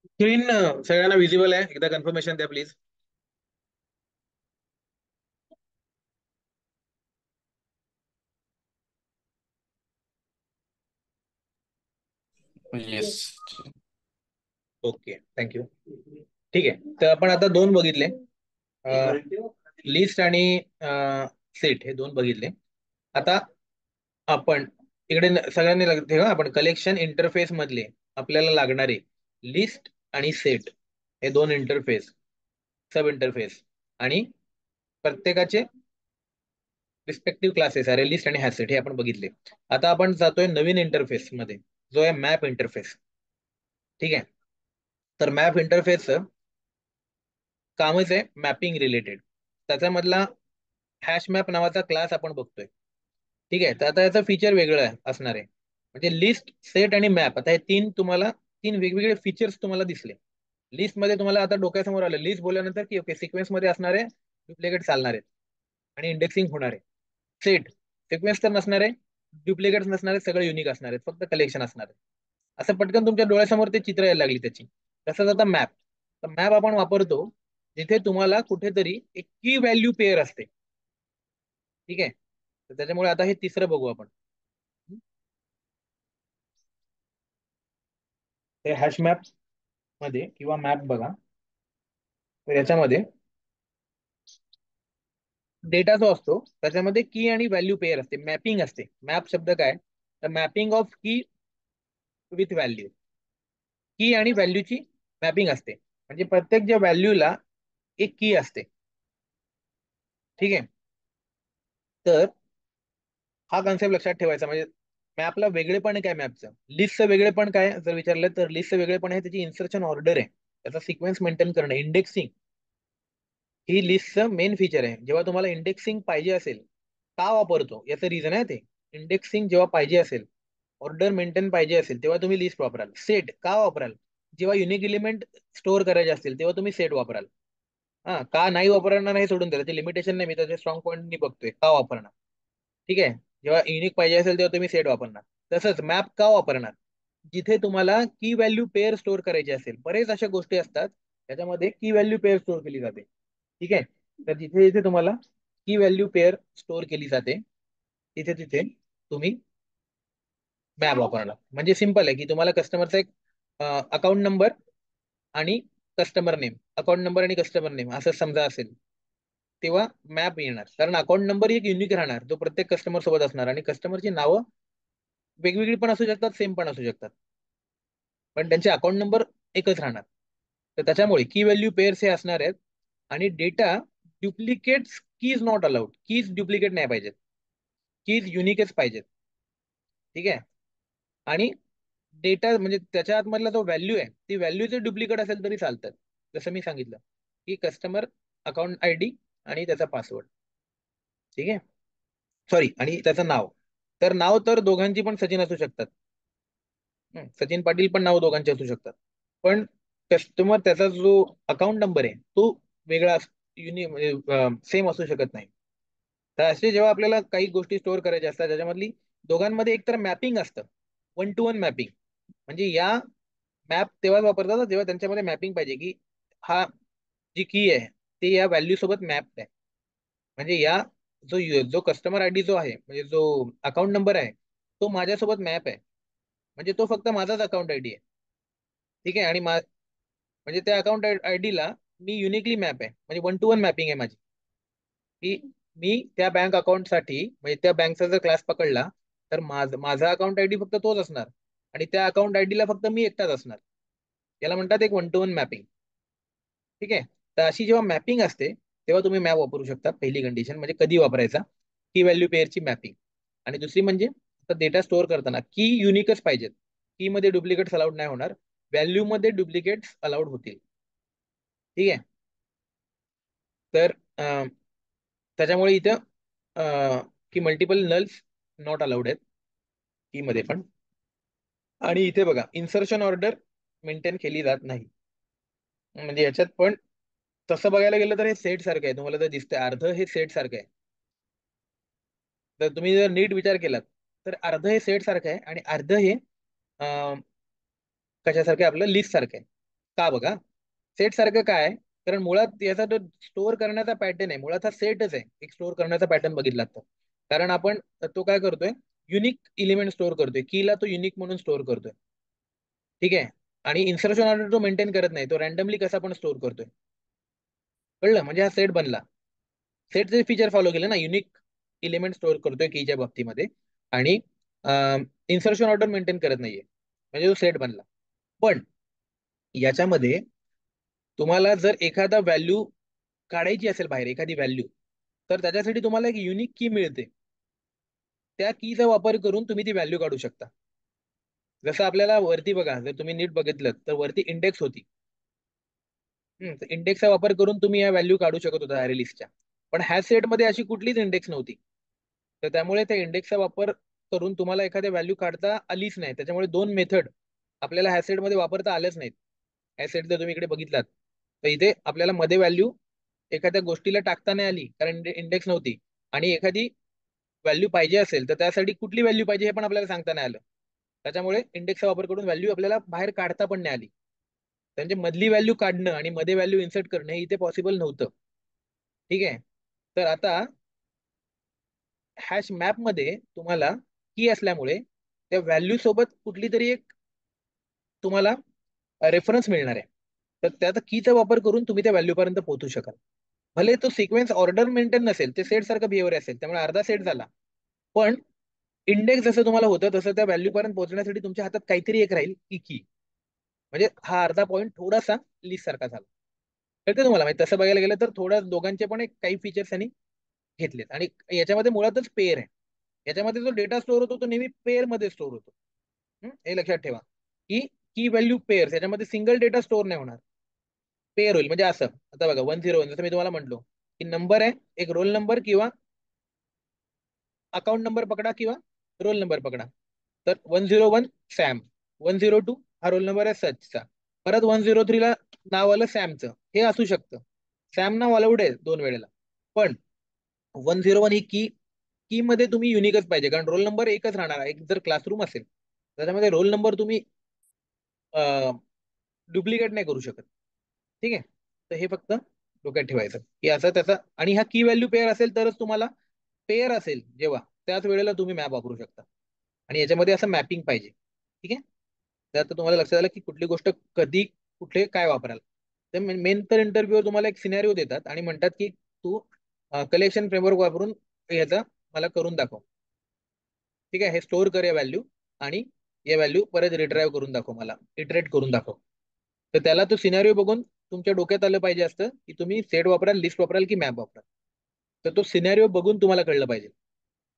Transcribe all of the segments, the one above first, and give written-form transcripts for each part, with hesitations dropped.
Screen सगळ्यांना visible आहे? एकदा कन्फर्मेशन द्या प्लीज. येस. Okay, thank you. ठीक आहे, तर आपण आता दोन बघितले, लिस्ट आणि सेट, हे दोन बघितले. आता आपण इकडे सगळ्यांनी लक्षात ठेवा, आपण कलेक्शन इंटरफेस मधले आपल्याला लागणारे लिस्ट आणि सेट हे दोन इंटरफेस, सब इंटरफेस आणि प्रत्येकाचे रिस्पेक्टिव्ह क्लासेस, अरे लिस्ट आणि हॅसेट, हे आपण बघितले. आता आपण जातोय नवीन इंटरफेस मध्ये, जो आहे मॅप इंटरफेस. ठीक आहे, तर मॅप इंटरफेसचं कामच आहे मॅपिंग रिलेटेड. त्याच्यामधला हॅश मॅप नावाचा क्लास आपण बघतोय. ठीक आहे, तर आता याचं फीचर वेगळं असणार आहे. म्हणजे लिस्ट, सेट आणि मॅप, आता हे तीन वेगवेगळे फीचर्स तुम्हाला दिसले. लिस्ट मध्ये तुम्हाला आता डोक्यासमोर आलं, लिस्ट बोलल्यानंतर की ओके, सिक्वेन्स मध्ये असणारे डुप्लिकेट चालणार आहेत आणि इंडेक्सिंग होणार आहे. सेट, सिक्वेन्स तर नसणार आहे, डुप्लिकेट्स नसणार आहेत, सगळं युनिक असणार आहे, फक्त कलेक्शन असणार आहे. असं पटकन तुमच्या डोळ्यासमोर ते चित्र यायला लागली त्याची. तसंच आता मॅप, तर मॅप आपण वापरतो जिथे तुम्हाला कुठेतरी एक की व्हॅल्यू पेअर असते. ठीक आहे, तर त्याच्यामुळे आता हे तिसरं बघू आपण. हे हॅश मॅप मध्ये किंवा मॅप बघा, तर याच्यामध्ये डेटा जो असतो त्याच्यामध्ये की आणि व्हॅल्यू पेअर असते, मॅपिंग असते. मॅप शब्द काय, तर मॅपिंग ऑफ की विथ व्हॅल्यू. की आणि व्हॅल्यूची मॅपिंग असते, म्हणजे प्रत्येक ज्या व्हॅल्यूला एक की असते. ठीक आहे, तर हा कॉन्सेप्ट लक्षात ठेवायचा. म्हणजे मॅपला वेगळेपण काय, मॅपचं लिस्टचं वेगळेपण काय जर विचारलं तर लिस्टचं वेगळेपण आहे त्याची इन्सर्शन ऑर्डर आहे, त्याचा सिक्वेन्स मेंटेन करणं. इंडेक्सिंग ही लिस्टचं मेन फीचर आहे. जेव्हा तुम्हाला इंडेक्सिंग पाहिजे असेल, का वापरतो याचं रिझन आहे ते. इंडेक्सिंग जेव्हा पाहिजे असेल, ऑर्डर मेंटेन पाहिजे असेल, तेव्हा तुम्ही लिस्ट वापराल. सेट का वापराल, जेव्हा युनिक एलिमेंट स्टोअर करायचे असतील तेव्हा तुम्ही सेट वापराल. हा, का नाही वापरणार नाही सोडून द्या, त्याचे लिमिटेशन नाही, मी त्याचे स्ट्रॉंग पॉईंट बघतोय का वापरणार. ठीक आहे, जेव्हा युनिक पाहिजे असेल तेव्हा तुम्ही सेट वापरणार. तसंच मॅप का वापरणार, जिथे तुम्हाला की व्हॅल्यू पेअर स्टोअर करायची असेल. बरेच अशा गोष्टी असतात त्याच्यामध्ये की व्हॅल्यू पेअर स्टोअर केली जाते. ठीक आहे, तर जिथे जिथे तुम्हाला की व्हॅल्यू पेअर स्टोअर केली जाते, तिथे तिथे तुम्ही मॅप वापरणार. म्हणजे सिंपल आहे की तुम्हाला कस्टमरचा एक अकाउंट नंबर आणि कस्टमर नेम, अकाउंट नंबर आणि कस्टमर नेम असं समजा असेल, तेव्हा मॅप येणार. कारण अकाउंट नंबर एक युनिक राहणार, जो प्रत्येक कस्टमर सोबत असणार, आणि कस्टमरची नावं वेगवेगळी पण असू शकतात, सेम पण असू शकतात, पण त्यांचे अकाउंट नंबर एकच राहणार. तर त्याच्यामुळे की व्हॅल्यू पेअर्स हे असणार आहेत. आणि data duplicates, keys not allowed, keys duplicate नाही पाहिजेत, कीज युनिकच पाहिजेत. ठीक आहे, आणि डेटा म्हणजे त्याच्या आतमधला जो व्हॅल्यू आहे, ती व्हॅल्यू जर डुप्लिकेट असेल तरी चालतात. जसं मी सांगितलं की कस्टमर अकाउंट आय डी आणि त्याचा पासवर्ड. ठीक आहे, सॉरी, आणि त्याचं नाव. तर नाव तर दोघांची पण सचिन असू शकतात. सचिन पाटील पण नाव दोघांचे असू शकतात. पण कस्टमर त्याचा जो अकाउंट नंबर आहे तो वेगळा, म्हणजे सेम असू शकत नाही. तर असे जेव्हा आपल्याला काही गोष्टी स्टोअर करायच्या असतात त्याच्यामधली दोघांमध्ये एकतर मॅपिंग असतं, वन टू वन मॅपिंग. म्हणजे या मॅप तेव्हाच वापरतात जेव्हा त्यांच्यामध्ये मॅपिंग पाहिजे, की हा जी की आहे ते या व्हॅल्यू सोबत मॅप आहे. म्हणजे या जो कस्टमर आयडी जो आहे, म्हणजे जो अकाउंट नंबर आहे, तो माझ्यासोबत मॅप आहे. म्हणजे तो फक्त माझाच अकाउंट आयडी आहे. ठीक आहे, आणि म्हणजे त्या अकाउंट आयडीला मी युनिकली मॅप आहे, म्हणजे वन टू वन मॅपिंग आहे माझी. की मी त्या बँक अकाउंटसाठी, म्हणजे त्या बँकचा जर क्लास पकडला, तर माझा अकाउंट आयडी फक्त तोच असणार, आणि त्या अकाउंट आयडीला फक्त मी एकटाच असणार. याला म्हणतात एक वन टू वन मॅपिंग. ठीक आहे, तर अशी जेव्हा मॅपिंग असते तेव्हा तुम्ही मॅप वापरू शकता. पहिली कंडिशन म्हणजे कधी वापरायचा, की व्हॅल्यू पेअरची मॅपिंग. आणि दुसरी म्हणजे डेटा स्टोअर करताना की युनिकच पाहिजेत, की मध्ये डुप्लिकेट्स अलाउड नाही होणार, व्हॅल्यू मध्ये डुप्लिकेट्स अलाउड होतील. ठीक आहे, तर त्याच्यामुळे इथं की मल्टिपल नल्स नॉट अलाउड आहेत की मध्ये पण. आणि इथे बघा, इन्सर्शन ऑर्डर मेंटेन केली जात नाही. म्हणजे याच्यात पण तसं बघायला गेलं तर हे सेट सारखं आहे, तुम्हाला तर दिसतंय अर्ध हे सेट सारखं आहे. तर तुम्ही जर नीट विचार केलात तर अर्ध हे सेट सारखं आहे आणि अर्ध हे कशासारखं आहे, आपलं लिस्ट सारखं आहे. का बघा, सेट सारखं काय आहे, कारण मुळात याचा जो स्टोअर करण्याचा पॅटर्न आहे, मुळात हा सेटच आहे एक स्टोअर करण्याचा पॅटर्न बघितला तर. कारण आपण तो काय करतोय, युनिक इलिमेंट स्टोअर करतोय, कीला तो युनिक म्हणून स्टोअर करतोय. ठीक आहे. आणि इन्सर्शन ऑर्डर तो मेंटेन करत नाही, तो रॅन्डमली कसा पण स्टोअर करतोय. कळलं, म्हणजे हा सेट बनला. सेटचे फीचर फॉलो केलं ना, युनिक इलिमेंट स्टोअर करतोय कीच्या बाबतीमध्ये, आणि इन्सर्शन ऑर्डर मेंटेन करत नाहीये, म्हणजे तो सेट बनला. पण याच्यामध्ये तुम्हाला जर एखादा व्हॅल्यू काढायची असेल बाहेर, एखादी व्हॅल्यू, तर त्याच्यासाठी तुम्हाला एक युनिक की मिळते. त्या कीचा वापर करून तुम्ही ती व्हॅल्यू काढू शकता. जसं आपल्याला वरती बघा, जर तुम्ही नीट बघितलं तर वरती इंडेक्स होती. इंडेक्सचा वापर करून तुम्ही या व्हॅल्यू काढू शकत होता अरे लिस्टच्या. पण ह्या सेटमध्ये अशी कुठलीच इंडेक्स नव्हती. तर त्यामुळे त्या इंडेक्सचा वापर करून तुम्हाला एखाद्या व्हॅल्यू काढता आलीच नाही. त्याच्यामुळे दोन मेथड आपल्याला ह्या सेटमध्ये वापरता आल्याच नाहीत. ह्या सेट जर तुम्ही इकडे बघितलात तर इथे आपल्याला मध्ये व्हॅल्यू एखाद्या गोष्टीला टाकता नाही आली, कारण इंडेक्स नव्हती. आणि एखादी व्हॅल्यू पाहिजे असेल तर त्यासाठी कुठली व्हॅल्यू पाहिजे हे पण आपल्याला सांगता नाही आलं. त्याच्यामुळे इंडेक्सचा वापर करून व्हॅल्यू आपल्याला बाहेर काढता पण नाही आली. म्हणजे मधली व्हॅल्यू काढणं आणि मध्ये व्हॅल्यू इन्सर्ट करणं हे इथे पॉसिबल नव्हतं. ठीक आहे. तर आता हॅश मॅप मध्ये तुम्हाला की असल्यामुळे त्या व्हॅल्यू सोबत कुठली तरी एक तुम्हाला रेफरन्स मिळणार आहे. तर त्या कीचा वापर करून तुम्ही त्या व्हॅल्यू पर्यंत पोहोचू शकाल. भले तो सिक्वेन्स ऑर्डर मेंटेन नसेल, ते सेट सारखं बिहेवियर असेल, त्यामुळे अर्धा सेट झाला. पण इंडेक्स जसं तुम्हाला होतं तसं त्या व्हॅल्यू पर्यंत पोहोचण्यासाठी तुमच्या हातात काहीतरी एक राहील की म्हणजे हा अर्धा पॉईंट थोडासा लिस्ट सारखा झाला. कळतं तुम्हाला, म्हणजे तसं बघायला गेलं तर थोडं दोघांचे पण एक काही फीचर्स त्यांनी घेतलेत. आणि याच्यामध्ये मुळातच पेअर आहे. याच्यामध्ये जो डेटा स्टोअर होतो तो नेहमी पेअर मध्ये स्टोअर होतो. हे लक्षात ठेवा की की व्हॅल्यू पेअर, याच्यामध्ये सिंगल डेटा स्टोअर नाही होणार, पेअर होईल. म्हणजे असं आता बघा 101, जसं मी तुम्हाला म्हटलो की नंबर आहे, एक रोल नंबर किंवा अकाउंट नंबर पकडा किंवा रोल नंबर पकडा. तर 101 सॅम, 102 हा रोल नंबर आहे सचचा, परत 103 ला नाव आलं सॅमचं, हे असू शकतं. सॅम नाव अलाउड आहे दोन वेळेला. पण 101 ही की मध्ये तुम्ही युनिकच पाहिजे, कारण रोल नंबर एकच राहणार आहे. एक जर क्लासरूम असेल त्याच्यामध्ये रोल नंबर तुम्ही डुप्लिकेट नाही करू शकत. ठीक आहे. तर हे फक्त डोक्यात ठेवायचं की असं त्याचा, आणि हा की व्हॅल्यू पेअर असेल तरच तुम्हाला, पेअर असेल जेव्हा त्याच वेळेला तुम्ही मॅप वापरू शकता. आणि याच्यामध्ये असं मॅपिंग पाहिजे. ठीक आहे. तर आता तुम्हाला लक्षात आलं की कुठली गोष्ट कधी कुठे काय वापराल. तर मेन तर इंटरव्ह्यूवर तुम्हाला एक सिनॅरिओ देतात आणि म्हणतात की तू कलेक्शन फ्रेमवर्क वापरून ह्याचा मला करून दाखव. ठीक आहे, हे स्टोअर कर या व्हॅल्यू, आणि या व्हॅल्यू परत रिट्राईव्ह करून दाखव, मला इटरेट करून दाखव. तर त्याला तो सिनारिओ बघून तुमच्या डोक्यात आलं पाहिजे असतं की तुम्ही सेट वापराल, लिस्ट वापराल की मॅप वापराल. तर तो सिनारिओ बघून तुम्हाला कळलं पाहिजे.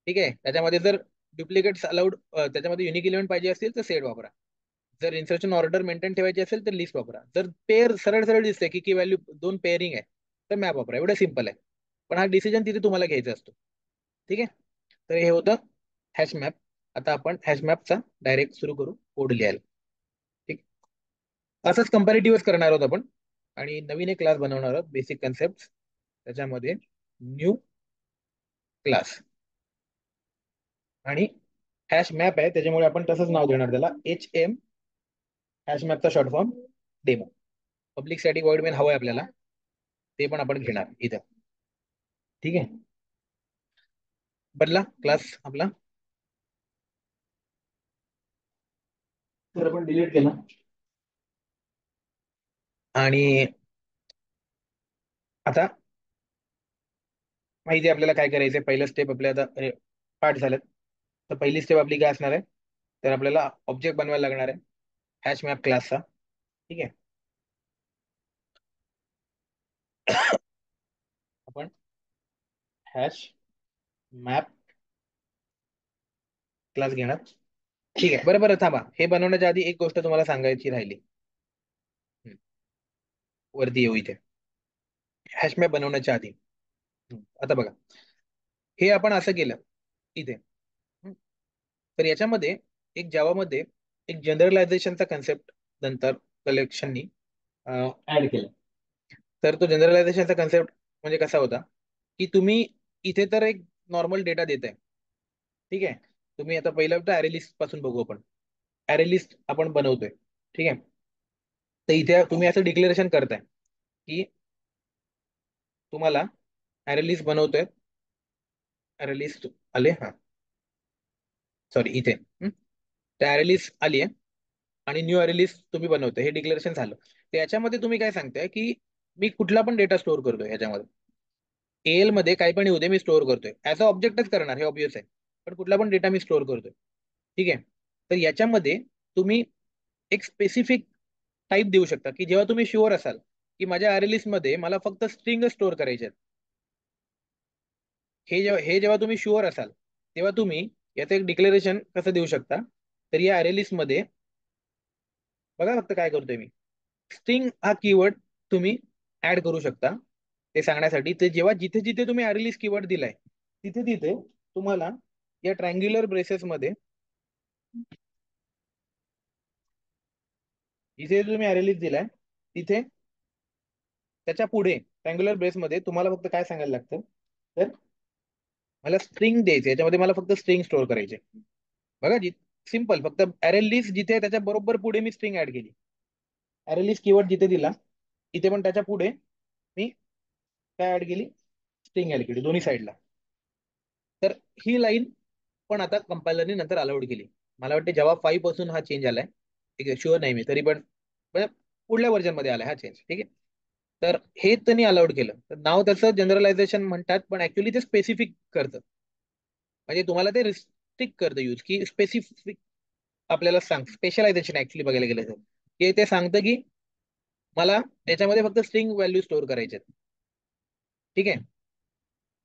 ठीक आहे. त्याच्यामध्ये जर डुप्लिकेट्स अलाउड, त्याच्यामध्ये युनिक इलेमेंट पाहिजे असतील तर सेट वापरा. जर इन्सर्शन ऑर्डर मेंटेन ठेवायची असेल तर लिस्ट वापरा. जर पेअर सरळ सरळ दिसते की व्हॅल्यू दोन पेअरिंग आहे तर मॅप वापरा. एवढं सिंपल आहे. पण हा डिसिजन तिथे तुम्हाला घ्यायचा असतो. ठीक आहे. तर हे होतं हॅश मॅप. आता आपण हॅश मॅपचा डायरेक्ट सुरू करू कोड लिहायला. ठीक. असंच कंपॅरेटिव्ह करणार आहोत आपण, आणि नवीन एक क्लास बनवणार आहोत, बेसिक कन्सेप्ट. त्याच्यामध्ये न्यू क्लास, आणि हॅश मॅप आहे त्याच्यामुळे आपण तसंच नाव देणार त्याला, HM, हॅश मॅपचा short form demo. Public static void main हवं आहे आपल्याला, ते पण आपण घेणार इथं. ठीक आहे. बदला क्लास आपला, तर आपण डिलीट केला. आणि आता माहिती आहे आपल्याला काय करायचंय. पहिलं स्टेप आपल्या आता पाठ झालं. तर पहिली स्टेप आपली काय असणार आहे, तर आपल्याला ऑब्जेक्ट बनवायला लागणार आहे हॅश मॅप क्लासचा. ठीक आहे. आपण हॅश मॅप क्लास घेणार. ठीक आहे. बरं बरं, थांबा. हे बनवण्याच्या आधी एक गोष्ट तुम्हाला सांगायची राहिली. हम्म. वरती येऊ इथे, हॅश मॅप बनवण्याच्या आधी. आता बघा, हे आपण असं केलं इथे. हम्म. तर याच्यामध्ये एक जावामध्ये एक जनरलायझेशनचा कन्सेप्ट नंतर कलेक्शननी ऍड केला. तर तो जनरलायझेशनचा कन्सेप्ट म्हणजे कसा होता की तुम्ही इथे तर एक नॉर्मल डेटा देताय, ठीक आहे. तुम्ही आता पहिलं तर अरे लिस्ट पासून बघू आपण. अरे लिस्ट आपण बनवतोय. ठीक आहे. तर इथे तुम्ही असं डिक्लेरेशन करताय की तुम्हाला अरे लिस्ट बनवतोय. अरे लिस्ट आले, हा सॉरी इथे. त्या अरे लिस्ट आली आहे आणि न्यू अरे लिस्ट तुम्ही बनवताय, हे डिक्लेरेशन झालं. तर याच्यामध्ये तुम्ही काय सांगताय की मी कुठला पण डेटा स्टोअर करतोय याच्यामध्ये. एल मध्ये काही पण येऊ दे, मी स्टोअर करतोय ऍज अ ऑब्जेक्टच करणार, हे ऑब्विस आहे. पण कुठला पण डेटा मी स्टोअर करतोय. ठीक आहे. तर याच्यामध्ये तुम्ही एक स्पेसिफिक टाईप देऊ शकता की जेव्हा तुम्ही शुअर असाल की माझ्या अरे लिस्ट मध्ये मला फक्त स्ट्रिंग स्टोअर करायचे आहेत, हे जेव्हा तुम्ही शुअर असाल तेव्हा तुम्ही याचं एक डिक्लेरेशन कसं देऊ शकता. तर या अरे लिस्ट मध्ये बघा फक्त काय करतोय मी, स्ट्रिंग हा कीवर्ड तुम्ही ऍड करू शकता. ते सांगण्यासाठी ते जेव्हा जिथे जिथे तुम्ही अरे लिस्ट कीवर्ड दिलाय तिथे तिथे तुम्हाला या ट्रँग्युलर ब्रेसेस मध्ये, जिथे तुम्ही अरे लिस्ट दिलाय तिथे त्याच्या पुढे ट्रँग्युलर ब्रेस मध्ये तुम्हाला फक्त काय सांगायला लागतं, तर मला स्ट्रिंग द्यायचे, याच्यामध्ये मला फक्त स्ट्रिंग स्टोअर करायचे. बघा जी सिम्पल, फक्त अरे लिस्ट जिथे आहे त्याच्या बरोबर पुढे मी स्ट्रिंग ऍड केली. अरे लिस्ट कीवर्ड जिथे दिला तिथे पण त्याच्या पुढे मी काय ऍड केली, स्ट्रिंग ऍड केली दोन्ही साईडला. तर ही लाईन पण आता कंपायलरने नंतर अलाउड केली. मला वाटते जेव्हा 5 पासून हा चेंज आलाय. ठीक आहे, शुअर नाही मी तरी पण म्हणजे पुढल्या व्हर्जन मध्ये आलाय हा चेंज. ठीक आहे. तर हे त्यांनी अलाउड केलं, तर नाव त्याचं जनरलायझेशन म्हणतात, पण ऍक्च्युली ते स्पेसिफिक करतं. म्हणजे तुम्हाला ते रिस्ट्रिक्ट करतं यूज, की स्पेसिफिक आपल्याला सांग स्पेशलायझेशन ऍक्च्युली बघायला गेलं तर की ते सांगतं की मला त्याच्यामध्ये फक्त स्ट्रिंग व्हॅल्यू स्टोअर करायचे आहेत. ठीक आहे.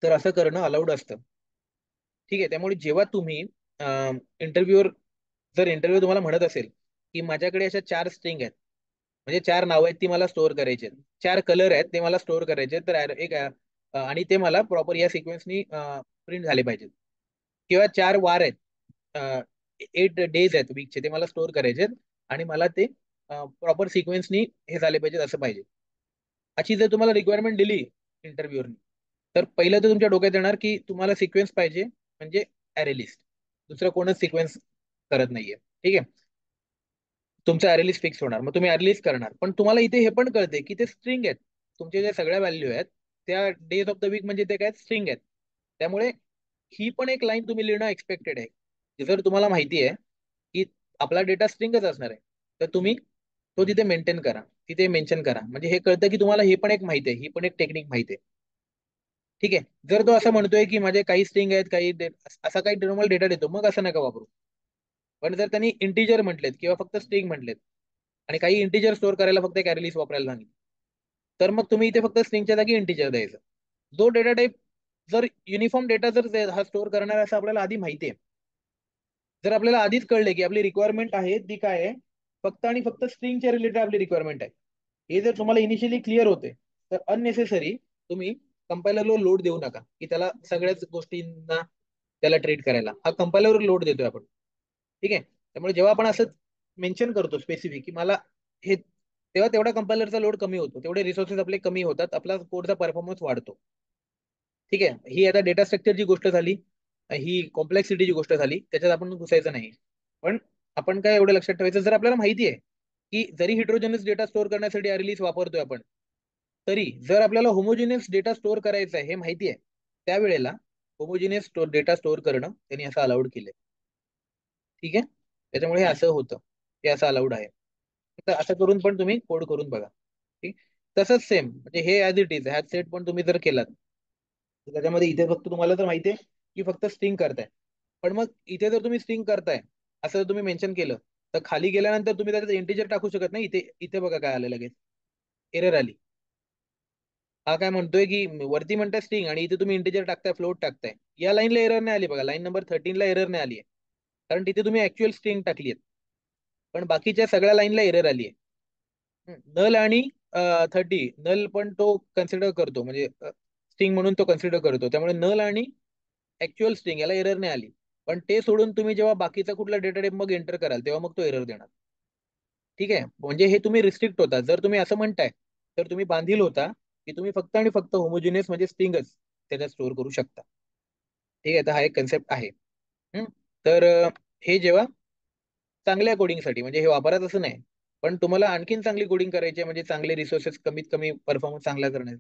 तर असं करणं अलाउड असतं. ठीक आहे. त्यामुळे जेव्हा तुम्ही इंटरव्ह्यूवर, जर इंटरव्ह्यू तुम्हाला म्हणत असेल की माझ्याकडे अशा 4 स्ट्रिंग आहेत, म्हणजे 4 नावं आहेत ती मला स्टोअर करायची आहेत, 4 कलर आहेत ते मला स्टोअर करायचे आहेत, तर आणि ते मला प्रॉपर या सिक्वेन्सनी प्रिंट झाले पाहिजेत. किंवा 4 वार आहेत, 8 डेज आहेत वीकचे, ते मला स्टोअर करायचे आहेत आणि मला ते प्रॉपर सिक्वेन्सनी हे झाले पाहिजेत असं पाहिजे. अशी जर तुम्हाला रिक्वायरमेंट दिली इंटरव्ह्यूअरनी, तर पहिलं तर तुमच्या डोक्यात येणार की तुम्हाला सिक्वेन्स पाहिजे म्हणजे अरे लिस्ट. दुसरं कोणच सिक्वेन्स करत नाहीये. ठीक आहे. तुमचं अरे लिस्ट फिक्स होणार, मग तुम्ही अरे लिस्ट करणार, पण तुम्हाला इथे हे पण कळते की ते स्ट्रिंग आहेत. तुमचे जे सगळ्या व्हॅल्यू आहेत त्या डेज ऑफ द वीक म्हणजे ते काय स्ट्रिंग आहेत. त्यामुळे ही पण एक लाईन तुम्ही लिहिणं एक्सपेक्टेड आहे, की जर तुम्हाला माहिती आहे की आपला डेटा स्ट्रिंगच असणार आहे, तर तुम्ही तो तिथे मेंटेन करा, तिथे मेन्शन करा. म्हणजे हे कळतं की तुम्हाला हे पण एक माहिती आहे, ही पण एक टेक्निक माहिती आहे. ठीक आहे. जर तो असं म्हणतोय की माझे काही स्ट्रिंग आहेत असा काही नॉर्मल डेटा देतो, मग असं नका वापरू. पण जर त्यांनी इंटिजर म्हटलेत किंवा फक्त स्ट्रिंग म्हटलेत आणि काही इंटिजर स्टोअर करायला फक्त एक लिस्ट वापरायला सांगितलं, तर मग तुम्ही इथे फक्त स्ट्रिंगच्या जागी इंटिजर द्यायचं. जो डेटा टाईप जर युनिफॉर्म डेटा जर हा स्टोअर करणार आहे असं आपल्याला आधी माहिती आहे, जर आपल्याला आधीच कळले की आपली रिक्वायरमेंट आहे ती काय आहे, फक्त आणि फक्त स्ट्रिंगच्या रिलेटेड आपली रिक्वायरमेंट आहे, हे जर तुम्हाला इनिशियली क्लिअर होते, तर अननेसेसरी तुम्ही कंपायलरला लोड देऊ नका की त्याला सगळ्याच गोष्टींना त्याला ट्रीट करायला. हा कंपायलरवर लोड देतोय आपण. ठीक आहे. त्यामुळे जेव्हा आपण असं मेन्शन करतो स्पेसिफिक की मला हे, तेव्हा तेवढा कंपायलरचा लोड कमी होतो, तेवढे रिसोर्सेस आपले कमी होतात, आपला कोडचा परफॉर्मन्स वाढतो. ठीक आहे. ही आता डेटा स्ट्रक्चरची गोष्ट झाली, ही कॉम्प्लेक्सिटीची गोष्ट झाली, त्याच्यात आपण घुसायचं नाही. पण आपण काय एवढं लक्षात ठेवायचं, जर आपल्याला माहिती आहे की जरी हिट्रोजेनस डेटा स्टोअर करण्यासाठी अरेलिस वापरतोय आपण, तरी जर आपल्याला होमोजिनियस डेटा स्टोअर करायचा आहे हे माहिती आहे, त्यावेळेला होमोजिनियस डेटा स्टोअर करणं त्यांनी असं अलाउड केलंय. ठीक आहे. त्याच्यामुळे हे असं होतं, हे असं अलाउड आहे. तर असं करून पण तुम्ही कोड करून बघा. ठीक. तसंच सेम म्हणजे हे ऍज इट इज ह्याच सेट पण तुम्ही जर केलात, तर त्याच्यामध्ये इथे फक्त तुम्हाला तर माहिती आहे की फक्त स्ट्रिंग करताय. पण मग इथे जर तुम्ही स्ट्रिंग करताय असं जर तुम्ही मेन्शन केलं, तर खाली गेल्यानंतर तुम्ही त्याच्यात इंटिजर टाकू शकत नाही. इथे इथे बघा काय आलं लगेच, एरर आली. हा काय म्हणतोय की वरती म्हणताय स्ट्रिंग आणि इथे तुम्ही इंटिजर टाकताय, फ्लोट टाकताय. या लाईनला एरर नाही आली बघा, लाईन नंबर 13 ला एरर नाही आली आहे, कारण तिथे तुम्ही ऍक्च्युअल स्ट्रिंग टाकली आहे. पण बाकीच्या सगळ्या लाईनला एरर आली आहे. नल आणि 30 नल पण तो कन्सिडर करतो, म्हणजे स्ट्रिंग म्हणून तो कन्सिडर करतो. त्यामुळे नल आणि ऍक्च्युअल स्ट्रिंग याला एरर नाही आली. पण ते सोडून तुम्ही जेव्हा बाकीचा कुठला डेटा टाइप मग एंटर कराल तेव्हा मग तो एरर देणार. ठीक आहे. म्हणजे हे तुम्ही रिस्ट्रिक्ट होता, जर तुम्ही असं म्हणताय तर तुम्ही बांधील होता की तुम्ही फक्त आणि फक्त होमोजिनियस म्हणजे स्ट्रिंगच त्याच्यात स्टोअर करू शकता. ठीक आहे. तर हा एक कन्सेप्ट आहे. हं? तर हे जेव्हा चांगल्या कोडिंगसाठी म्हणजे हे वापरत असं नाही, पण तुम्हाला आणखीन चांगली कोडिंग करायची आहे, म्हणजे चांगले रिसोर्सेस कमीत कमी परफॉर्मन्स चांगला करण्यात,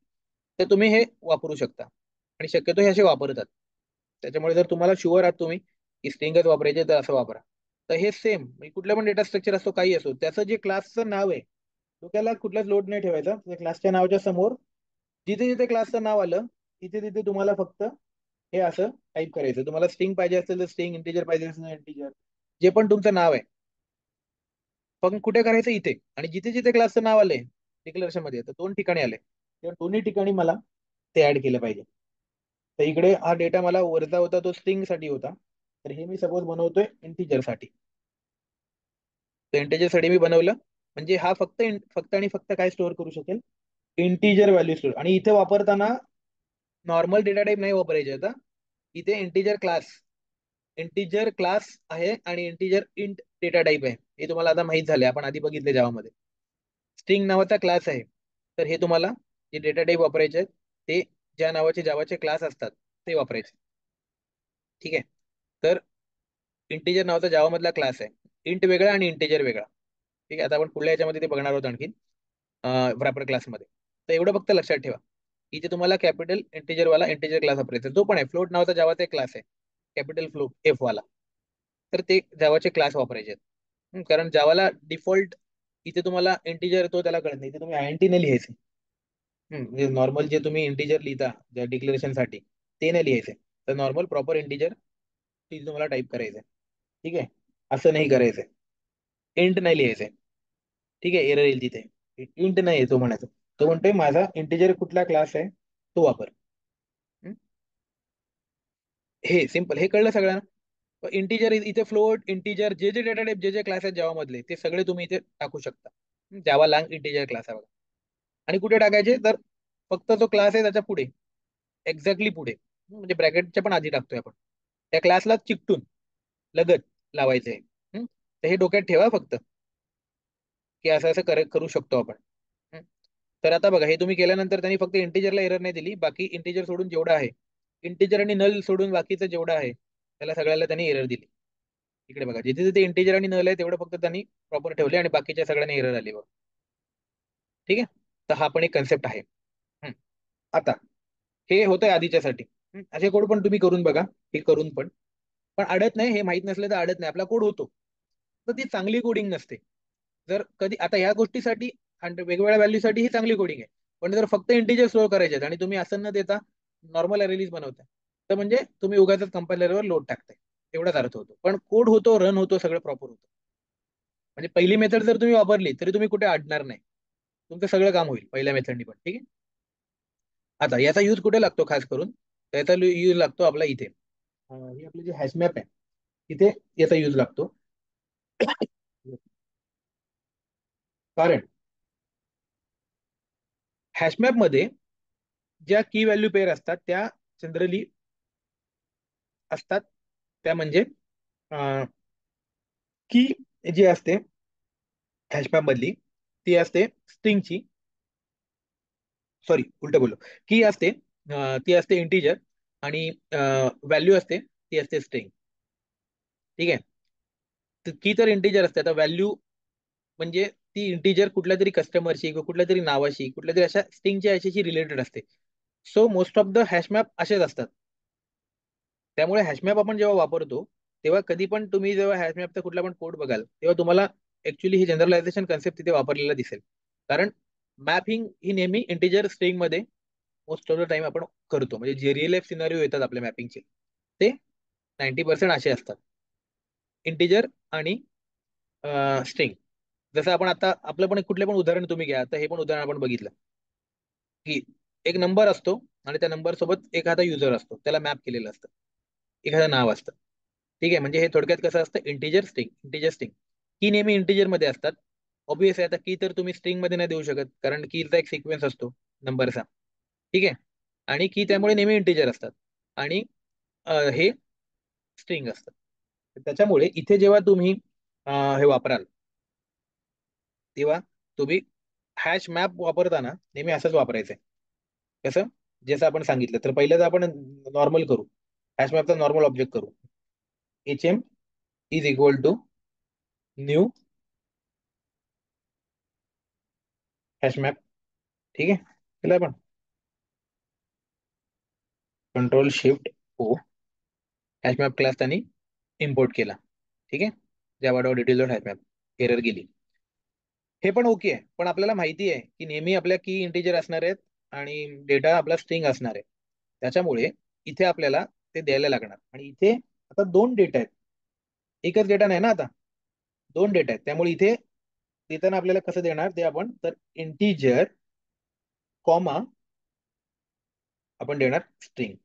तर तुम्ही हे वापरू शकता. आणि शक्यतो हे असे वापरतात. त्याच्यामुळे जर तुम्हाला शुअर आहात तुम्ही की स्ट्रिंगच वापरायचे तर असं वापरा. तर हे सेम कुठलं पण डेटा स्ट्रक्चर असतो काही असो, त्याचं जे क्लासचं नाव आहे त्याला कुठलाच लोड नाही ठेवायचा. त्या क्लासच्या नावाच्या समोर जिथे जिथे क्लासचं नाव आलं तिथे तिथे तुम्हाला फक्त हे असं टाईप करायचं. तुम्हाला स्ट्रिंग पाहिजे असेल तर स्ट्रिंग, इंटिजर पाहिजे असेल तर इंटिजर, जे पण तुमचं नाव आहे. पण कुठे करायचं इथे, आणि जिथे जिथे क्लासचं नाव आलंय डिक्लेरेशन मध्ये तर 2 ठिकाणी आले, त्या दोन्ही ठिकाणी मला ते ऍड केलं पाहिजे. तर इकडे हा डेटा मला वरचा होता तो स्ट्रिंग साठी होता, तर हे मी सपोज बनवतोय इंटिजर साठी. तर इंटिजर साठी मी बनवलं, म्हणजे हा फक्त आणि फक्त काय स्टोअर करू शकेल, इंटिजर व्हॅल्यू स्टोअर. आणि इथे वापरताना नॉर्मल डेटा टाईप नाही वापरायचे आता. इथे इंटिजर क्लास आहे आणि इंटिजर इंट डेटा टाईप आहे. हे तुम्हाला आता माहित झाले, आपण आधी बघितले जावामध्ये. स्ट्रिंग नावाचा क्लास आहे, तर हे तुम्हाला जे डेटा टाईप वापरायचे आहेत ते ज्या नावाचे जावाचे क्लास असतात ते वापरायचे. ठीक आहे. तर इंटिजर नावाचा जावा मधला क्लास आहे, इंट वेगळा आणि इंटिजर वेगळा. ठीक आहे. आता आपण पुढल्या याच्यामध्ये ते बघणार आहोत आणखी प्रॉपर क्लासमध्ये. तर एवढं फक्त लक्षात ठेवा, इथे तुम्हाला कॅपिटल इंटिजर वाला इंटिजर क्लास वापरायचा तो पण आहे. फ्लोट नावाचा जावाचा एक क्लास आहे, कॅपिटल फ्लोट एफ वाला. तर ते जावाचे क्लास वापरायचे आहेत. कारण जावाला डिफॉल्ट इथे तुम्हाला इंटिजर तो त्याला कळत नाही, इथे तुम्ही आयएनटी ने लिहायचे. म्हणजे नॉर्मल जे तुम्ही इंटिजर लिहिता ज्या डिक्लेरेशन साठी ते नाही लिहायचे. तर नॉर्मल प्रॉपर इंटिजर तिथे तुम्हाला टाईप करायचंय. ठीक आहे. असं नाही करायचंय, इंट नाही लिहायचंय. ठीक आहे. एरर येईल तिथे. इंट नाही येतो म्हणायचं. तो म्हणतोय माझा इंटिजर कुठला क्लास आहे तो वापर. हम्म? हे सिम्पल, हे कळलं सगळ्यांना. इंटिजर इथे फ्लोट इंटिजर जे जे डेटा टाइप जे जे क्लास आहेत जावा मधले ते सगळे तुम्ही इथे टाकू शकता. जावा लांग इंटिजर क्लास आहे बघा. आणि कुठे टाकायचे तर फक्त जो क्लास आहे त्याच्या पुढे, एक्झॅक्टली पुढे, म्हणजे ब्रॅकेटच्या पण आधी टाकतोय आपण, त्या क्लासला चिकटून लगत लावायचंय. तर हे डोक्यात ठेवा फक्त, की असं असं करू शकतो आपण. हम्म. तर आता बघा हे तुम्ही केल्यानंतर त्यांनी फक्त इंटिजरला एरर नाही दिली, बाकी इंटिजर सोडून जेवढं आहे, इंटिजर आणि नल सोडून बाकीचं जेवढं आहे त्याला सगळ्याला त्यांनी एरर दिली. इकडे बघा जिथे जिथे इंटिजर आणि नल आहे तेवढं फक्त त्यांनी प्रॉपर ठेवले आणि बाकीच्या सगळ्यांनी एरर आली बघ. ठीक आहे. तर हा पण एक कन्सेप्ट आहे. हम्म. आता हे होतंय आधीच्यासाठी. असे कोड पण तुम्ही करून बघा, हे करून पण अडत नाही. हे माहित नसलं तर अडत नाही, आपला कोड होतो. तर ती चांगली कोडिंग नसते. जर कधी आता या गोष्टीसाठी आणि वेगवेगळ्या व्हॅल्यूसाठी ही चांगली कोडिंग आहे. पण जर फक्त इंटिजर स्टोअर करायचे आहेत आणि तुम्ही असं न देता नॉर्मल रिलीज बनवताय, तर म्हणजे तुम्ही उगाच कंपायलरवर लोड टाकताय, एवढाच अर्थ होतो. पण कोड होतो, रन होतो, सगळं प्रॉपर होतं. म्हणजे पहिली मेथड जर तुम्ही वापरली तरी तुम्ही कुठे अडणार नाही, तुमचं सगळं काम होईल पहिल्या मेथडनी पण. ठीक आहे. आता याचा यूज कुठे लागतो खास करून, तर याचा यूज लागतो आपला इथे. हे आपले जे हॅशमॅप आहे तिथे याचा यूज लागतो. कारण हॅशमॅप मध्ये ज्या की व्हॅल्यू पेअर असतात त्या जनरली असतात, त्या म्हणजे की जी असते हॅशमॅप मधली ती असते स्ट्रिंगची, सॉरी उलट बोललो, की असते ती असते इंटिजर, आणि व्हॅल्यू असते ती असते स्ट्रिंग. ठीक आहे. तर की तर इंटिजर असते, आता व्हॅल्यू म्हणजे ती इंटिजर कुठल्या तरी कस्टमरशी किंवा कुठल्या तरी नावाशी कुठल्या तरी अशा स्ट्रिंगच्या याच्याशी रिलेटेड असते. सो मोस्ट ऑफ द हॅशमॅप असेच असतात. त्यामुळे हॅशमॅप आपण जेव्हा वापरतो तेव्हा कधी पण तुम्ही जेव्हा हॅशमॅपचा कुठला पण कोड बघाल तेव्हा तुम्हाला ऍक्च्युली ही जनरलायझेशन कन्सेप्ट तिथे वापरलेला दिसेल. कारण मॅपिंग ही नेहमी इंटिजर स्ट्रिंग मध्ये मोस्ट ऑफ द टाइम आपण करतो. म्हणजे जे रिअल लाईफ सिनारिओ येतात आपल्या मॅपिंगचे ते 90% असे असतात, इंटिजर आणि स्ट्रिंग. जसं आपण आता आपलं पण कुठले पण उदाहरण तुम्ही घ्या, तर हे पण उदाहरण आपण बघितलं की एक नंबर असतो आणि त्या नंबर सोबत एखादा युजर असतो, त्याला मॅप केलेलं असतं, एखादं नाव असतं. ठीक आहे. म्हणजे हे थोडक्यात कसं असतं, इंटिजर स्ट्रिंग की नेहमी इंटिजर मध्ये असतात. ऑब्विस आहे, आता की तर तुम्ही स्ट्रिंग मध्ये नाही देऊ शकत कारण कीचा एक सिक्वेन्स असतो नंबरचा. ठीक आहे. आणि की त्यामुळे नेहमी इंटिजर असतात आणि हे स्ट्रिंग असतात. त्याच्यामुळे इथे जेव्हा तुम्ही हे वापराल तेव्हा तुम्ही हॅश मॅप वापरताना नेहमी असंच वापरायचंय. कसं, जसं आपण सांगितलं तर पहिलं तर आपण नॉर्मल करू, हॅश मॅपचा नॉर्मल ऑब्जेक्ट करू. H M is equal to new hash map. ठीक आहे, केलं आपण. Control shift O, hash map class त्यांनी इम्पोर्ट केला. ठीक आहे, Java dot util dot hash map, error गेली. हे पण ओके आहे, पण आपल्याला माहिती आहे की नेहमी आपल्या की इंटिजर असणार आहेत आणि डेटा आपला स्ट्रिंग असणार आहे. त्याच्यामुळे इथे आपल्याला ते द्यायला लागणार. आणि इथे आता दोन डेटा आहेत, एकच डेटा नाही ना आता, दोन डेटा आहेत. त्यामुळे इथे देताना आपल्याला कसं देणार ते आपण, तर इंटिजर कॉमा आपण देणार स्ट्रिंग.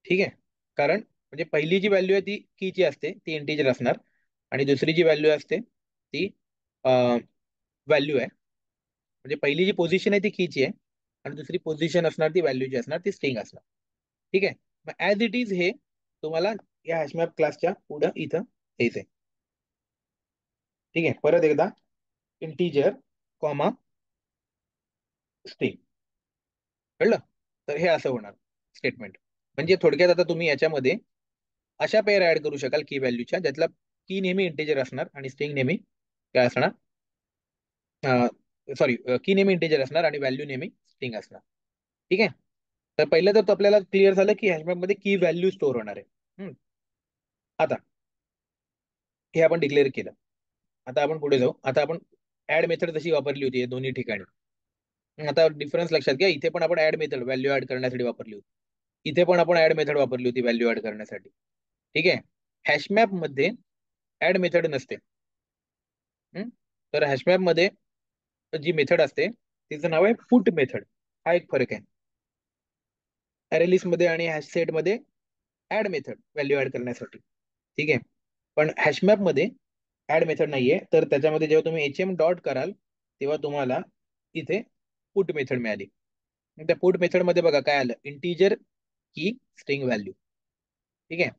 ठीक आहे, कारण म्हणजे पहिली जी व्हॅल्यू आहे ती कीची असते, ती इंटिजर असणार. आणि दुसरी जी व्हॅल्यू असते ती व्हॅल्यू आहे. म्हणजे पहिली जी पोझिशन आहे ती कीची आहे, आणि दुसरी पोझिशन असणार ती व्हॅल्यूची असणार, ती स्ट्रिंग असणार. ठीक आहे, मग ऍज इट इज हे तुम्हाला या हॅशमॅप क्लासच्या पुढं इथं यायचंय. ठीक आहे, परत एकदा इंटिजर कॉमा स्ट्रिंग. कळलं? तर हे असं होणार स्टेटमेंट. म्हणजे थोडक्यात आता तुम्ही याच्यामध्ये अशा पेअर ऍड करू शकाल की व्हॅल्यूच्या, ज्यातला की नेहमी इंटिजर असणार आणि स्ट्रिंग नेहमी काय असणार, सॉरी, की नेहमी इंटिजर असणार आणि व्हॅल्यू नेहमी स्ट्रिंग असणार. ठीक आहे, तर पहिलं तर आपल्याला क्लिअर झालं की हॅशमॅप मध्ये की व्हॅल्यू स्टोअर होणार आहे. आता हे आपण डिक्लेअर केलं. आता आपण पुढे जाऊ. आता आपण ऍड मेथड तशी वापरली होती या दोन्ही ठिकाणी. आता डिफरन्स लक्षात घ्या, इथे पण आपण ऍड मेथड व्हॅल्यू ऍड करण्यासाठी वापरली होती, इथे पण आपण ऍड मेथड वापरली होती व्हॅल्यू ऍड करण्यासाठी. ठीक आहे, हॅशमॅप मध्ये ऍड मेथड नसते. हम्म? तर हॅशमॅप मध्ये जी मेथड असते तिचं नाव आहे पुट मेथड. हा एक फरक आहे. अरे लिस्ट मध्ये आणि हॅश सेट मध्ये ऍड मेथड व्हॅल्यू ऍड करण्यासाठी. ठीक आहे, पण हॅशमॅप मध्ये ऍड मेथड नाहीये. तर त्याच्यामध्ये जेव्हा तुम्ही एच एम डॉट कराल तेव्हा तुम्हाला इथे पुट मेथड मिळाली. मग त्या पुट मेथड मध्ये बघा काय आलं, इंटिजर की स्ट्रिंग व्हॅल्यू. ठीक आहे,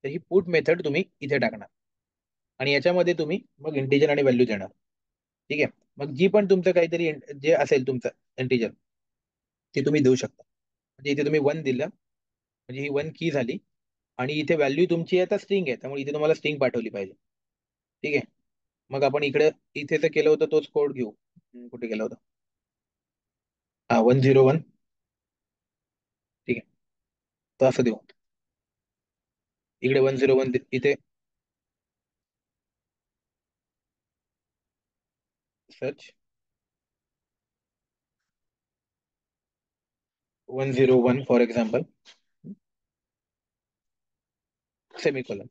तर ही पुट मेथड तुम्ही इथे टाकणार आणि याच्यामध्ये तुम्ही मग इंटिजर आणि व्हॅल्यू देणार. ठीक आहे, मग जी पण तुमचं काहीतरी जे असेल तुमचं इंटिजर ते तुम्ही देऊ शकता. म्हणजे इथे तुम्ही वन दिलं म्हणजे ही वन की झाली, आणि इथे व्हॅल्यू तुमची आता स्ट्रिंग आहे, त्यामुळे इथे तुम्हाला स्ट्रिंग पाठवली पाहिजे. ठीक आहे, मग आपण इकडे इथे तर केलं होतं तोच कोड घेऊ. कुठे केलं होतं, हा 101. ठीक आहे, तर असं देऊ. इकडे 101 इथे सर्च 101 फॉर एक्झाम्पल, सेमिकोलॉन.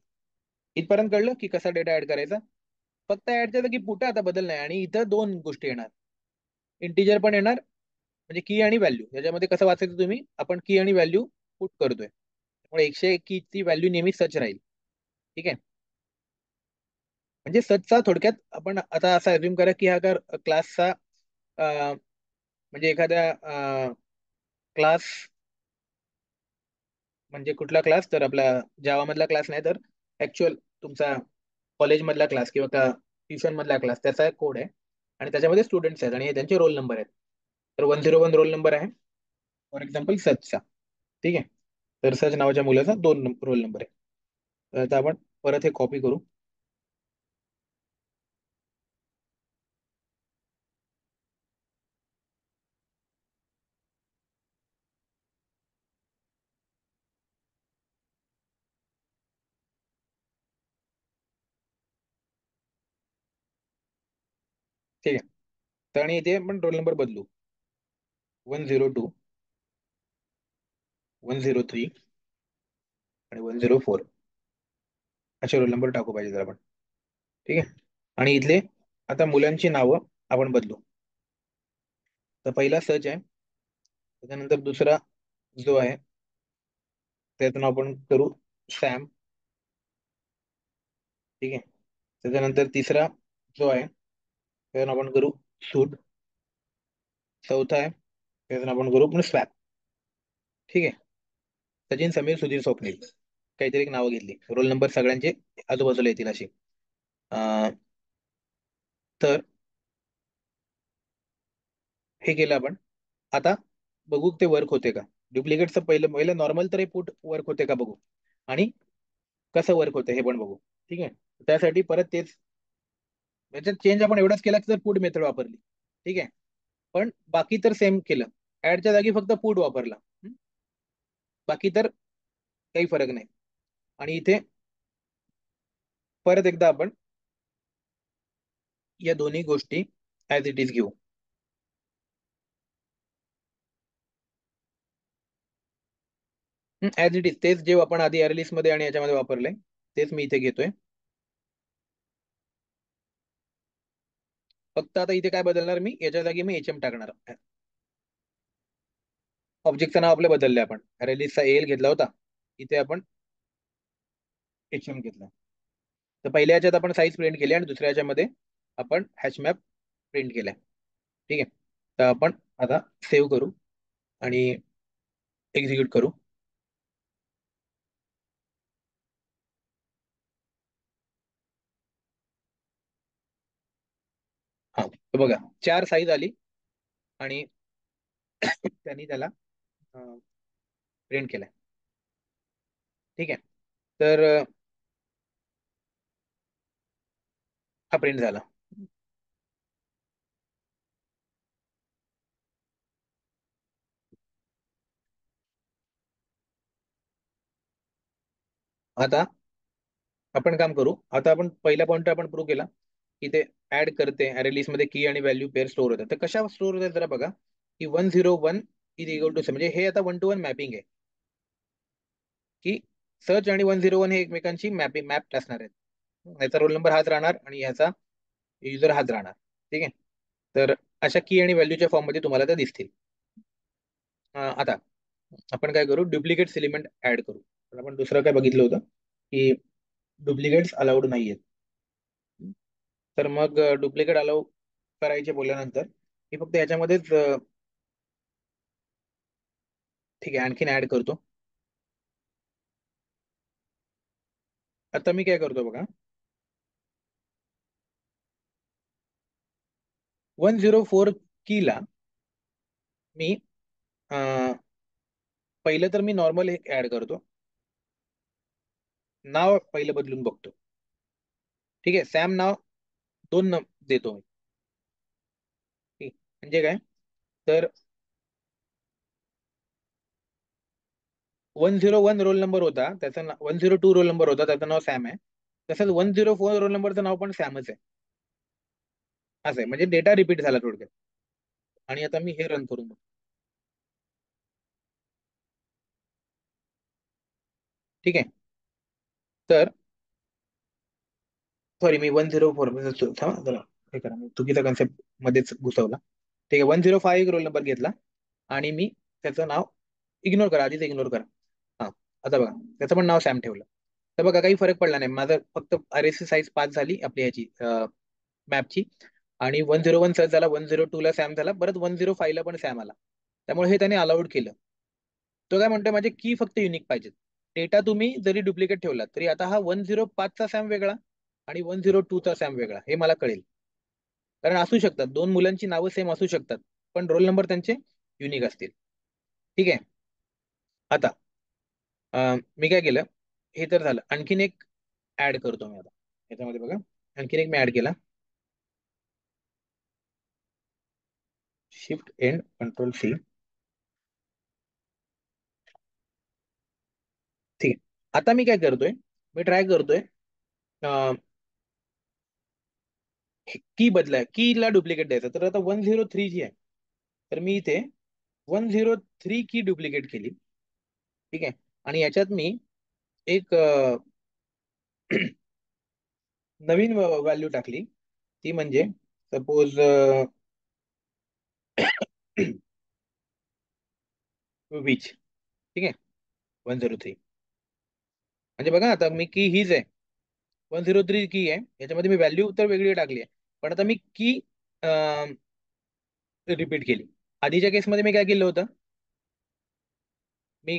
इथपर्यंत कळलं की कसा डेटा ऍड करायचा. फक्त ऍडच्या जागी पुट आता बदल नाही, आणि इथं दोन गोष्टी येणार, इंटिजर पण येणार, म्हणजे की आणि व्हॅल्यू. याच्यामध्ये कसं वाचायचं तुम्ही, आपण की आणि व्हॅल्यू पुट करतोय, त्यामुळे 101 ची व्हॅल्यू नेहमी सच राहील. ठीक आहे, म्हणजे सचचा थोडक्यात आपण आता असा अज्युम करा की हा क्लासचा म्हणजे एखाद्या क्लास, म्हणजे कुठला क्लास, तर आपला जावा मधला क्लास नाही तर ऍक्च्युअल तुमचा कॉलेज मधला क्लास किंवा का ट्युशन मधला क्लास, त्याचा कोड आहे. आणि त्याच्यामध्ये स्टुडंट्स आहेत आणि हे त्यांचे रोल नंबर आहेत. तर 101 रोल नंबर आहे फॉर एक्झाम्पल सचचा. ठीक आहे, तर सच नावाच्या मुलाचा दोन रोल नंबर आहे. तर आता आपण परत हे कॉपी करू. ठीक आहे, तर आणि इथे आपण रोल नंबर बदलू, 102, 103 आणि 104 असे रोल नंबर टाकू पाहिजे जर आपण. ठीक आहे, आणि इथले आता मुलांची नावं आपण बदलू. तर पहिला सच आहे, त्याच्यानंतर दुसरा जो आहे त्याचं नाव आपण करू सॅम. ठीक आहे, त्याच्यानंतर तिसरा जो आहे त्याचं नाव आपण करू सूट. चौथा आहे त्याचं नाव आपण करू पण स्वॅप. ठीक आहे, सचिन, समीर, सुधीर, स्वप्नील, काहीतरी एक नावं घेतली, रोल नंबर सगळ्यांचे आजूबाजूला येतील अशी. अं, तर हे केलं आपण. आता बघू ते वर्क होते का. डुप्लिकेटचं पहिलं पहिलं नॉर्मल तर हे पुट वर्क होते का बघू, आणि कसं वर्क होतं हे पण बघू. ठीक आहे, त्यासाठी परत तेच याच्यात चेंज आपण एवढाच केला की पुट मेथड वापरली. ठीक आहे, पण बाकी तर सेम केलं. ऍडच्या जागी फक्त पुट वापरला. बाकी तर काही फरक नाही. आणि इथे परत एकदा आपण या दोन्ही गोष्टी ऍज इट इज घेऊ. ऍज इट इज तेच जे आपण आधी अरेलिस्ट मध्ये आणि याच्यामध्ये वापरलंय तेच मी इथे घेतोय. फक्त आता इथे काय बदलणार, मी याच्या जागी मी एच एम टाकणार. ऑब्जेक्टचं नाव आपलं बदललंय आपण. अरेलिस्टचा एल घेतला होता, इथे आपण एच एम घेतला. तर पहिल्या याच्यात आपण साईज प्रिंट केली आणि दुसऱ्या याच्यामध्ये आपण हॅश मॅप प्रिंट केलाय. ठीक आहे, तर आपण आता सेव्ह करू आणि एक्झिक्यूट करू. हा, तर बघा 4 साईज आली आणि त्यांनी त्याला प्रिंट केलाय. ठीक आहे, तर हा प्रिंट झाला. आता आपण काम करू. आता आपण पहिला पॉइंट आपण प्रूव्ह केला की ते ऍड करते अरेलिस्ट मध्ये की आणि व्हॅल्यू पेअर स्टोअर होतात. तर कशा स्टोअर होतात जरा बघा, की 101 इज इक्वल टू, म्हणजे हे आता 1 to 1 मॅपिंग आहे, की सर्च आणि 101 हे एकमेकांची मॅप असणार आहेत. याचा रोल नंबर हाच राहणार आणि याचा युजर हाच राहणार. ठीक आहे, तर अशा की आणि व्हॅल्यूच्या फॉर्म मध्ये तुम्हाला त्या दिसतील. आता आपण काय करू, डुप्लिकेट एलिमेंट ऍड करू. तर आपण दुसरं काय बघितलं होतं की डुप्लिकेट्स अलाउड नाहीयेत. तर मग डुप्लिकेट अलाउ करायचे बोलल्यानंतर मी फक्त याच्यामध्येच ठीक आहे आणखीन ऍड करतो. आता मी काय करतो बघा, 104 की ला मी अं, पहिलं तर मी नॉर्मल एक ऍड करतो. नाव पहिलं बदलून बघतो. ठीक आहे, सॅम नाव देतो मी. ठीक. म्हणजे काय, तर 101 रोल नंबर होता, 102 रोल नंबर होता, त्याचं नाव सॅम आहे. तसंच 104 रोल नंबरचं नाव पण सॅमच आहे. असं आहे, म्हणजे डेटा रिपीट झाला थोडक्यात. आणि आता मी हे रन करून बघतो. ठीक आहे, तर सॉरी मी 104 थांबा जरा, हे करा मी चुकीचा कन्सेप्ट मध्येच घुसवला. ठीक आहे, 105 एक रोल नंबर घेतला आणि मी त्याचं नाव इग्नोर करा, आधीच इग्नोर करा. हा, आता बघा त्याचं पण नाव सॅम ठेवलं. तर बघा काही फरक पडला नाही. माझं फक्त अरेची साईज 5 झाली आपली ह्याची मॅपची. आणि 101 सर्च झाला, 102 ला सॅम झाला, परत 105 ला पण सॅम आला. त्यामुळे हे त्याने अलाउड केलं. तो काय म्हणतोय, माझे की फक्त युनिक पाहिजेत. डेटा तुम्ही जरी डुप्लिकेट ठेवला तरी आता हा 105 चा सॅम वेगळा आणि 102 चा सॅम वेगळा हे मला कळेल. कारण असू शकतात, दोन मुलांची नावं सेम असू शकतात, पण रोल नंबर त्यांचे युनिक असतील. ठीक आहे, आता मी काय केलं, हे तर झालं. आणखीन एक ऍड करतो मी आता याच्यामध्ये बघा. आणखीन एक मी ऍड केला, शिफ्ट एंड कंट्रोल सी. ठीक आहे, आता मी काय करतोय, मी ट्राय करतोय की बदलाय, की ला डुप्लिकेट द्यायचं. तर आता 103 जी आहे, तर मी इथे 103 की डुप्लिकेट केली. ठीक आहे, आणि याच्यात मी एक नवीन व्हॅल्यू टाकली, ती म्हणजे सपोज विच. ठीक आहे, 103. म्हणजे बघा आता मी की हीच आहे, 103 की आहे, याच्यामध्ये मी व्हॅल्यू तर वेगळी टाकली आहे, पण आता मी की रिपीट केली. आधीच्या केसमध्ये मी काय केलं होतं, मी